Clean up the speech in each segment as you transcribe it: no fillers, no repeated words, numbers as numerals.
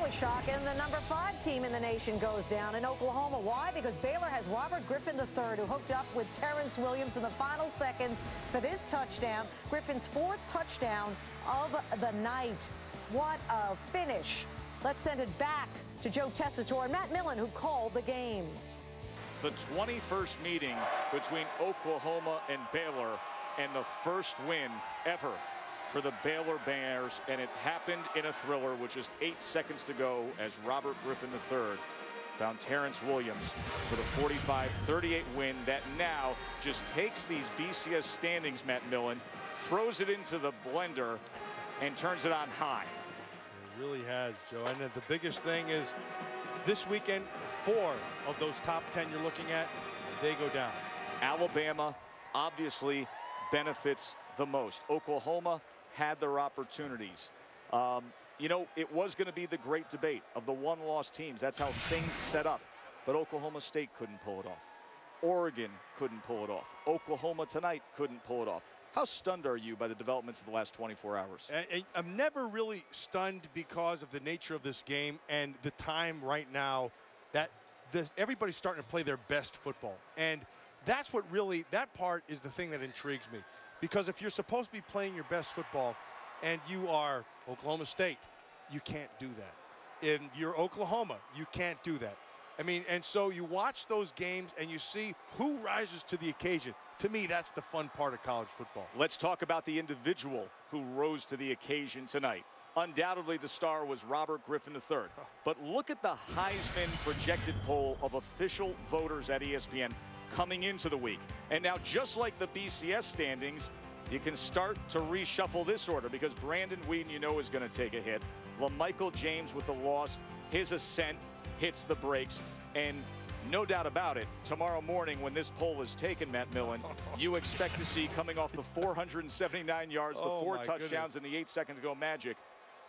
a shock, and the number 5 team in the nation goes down in Oklahoma. Why? Because Baylor has Robert Griffin III, who hooked up with Terrence Williams in the final seconds for this touchdown. Griffin's 4th touchdown of the night. What a finish. Let's send it back to Joe Tessitore and Matt Millen, who called the game. The 21st meeting between Oklahoma and Baylor, and the first win ever for the Baylor Bears, and it happened in a thriller with just 8 seconds to go as Robert Griffin III found Terrence Williams for the 45-38 win that now just takes these BCS standings, Matt Millen, throws it into the blender, and turns it on high. It really has, Joe. And the biggest thing is this weekend, 4 of those top 10 you're looking at, they go down. Alabama obviously benefits the most. Oklahoma had their opportunities. You know, it was going to be the great debate of the one-loss teams. That's how things set up. But Oklahoma State couldn't pull it off. Oregon couldn't pull it off. Oklahoma tonight couldn't pull it off. How stunned are you by the developments of the last 24 hours? I'm never really stunned because of the nature of this game and the time right now that everybody's starting to play their best football. And that's what really, that part is the thing that intrigues me. Because if you're supposed to be playing your best football and you are Oklahoma State, you can't do that. If you're Oklahoma, you can't do that. I mean, and so you watch those games and you see who rises to the occasion. To me, that's the fun part of college football. Let's talk about the individual who rose to the occasion tonight. Undoubtedly, the star was Robert Griffin III. But look at the Heisman projected poll of official voters at ESPN coming into the week. And now, just like the BCS standings, you can start to reshuffle this order because Brandon Weeden, you know, is going to take a hit. LaMichael James with the loss, his ascent hits the brakes. And no doubt about it, tomorrow morning when this poll is taken, Matt Millen, you expect to see coming off the 479 yards, the 4 touchdowns, and the 8 second to go magic,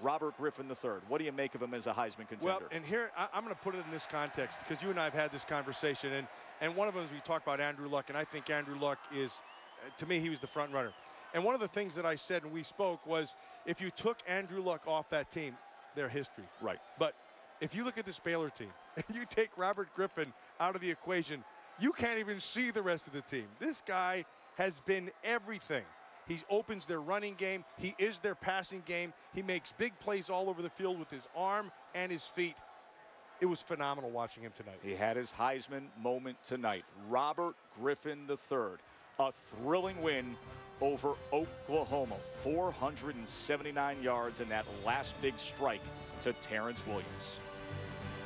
Robert Griffin III. What do you make of him as a Heisman contender? Well, and here, I'm going to put it in this context because you and I have had this conversation, and one of them is we talked about Andrew Luck, and I think Andrew Luck is, to me, he was the front runner. And one of the things that I said when we spoke was if you took Andrew Luck off that team, their history. Right. But if you look at this Baylor team and you take Robert Griffin out of the equation, you can't even see the rest of the team. This guy has been everything. He opens their running game. He is their passing game. He makes big plays all over the field with his arm and his feet. It was phenomenal watching him tonight. He had his Heisman moment tonight. Robert Griffin III, a thrilling win over Oklahoma. 479 yards in that last big strike to Terrence Williams.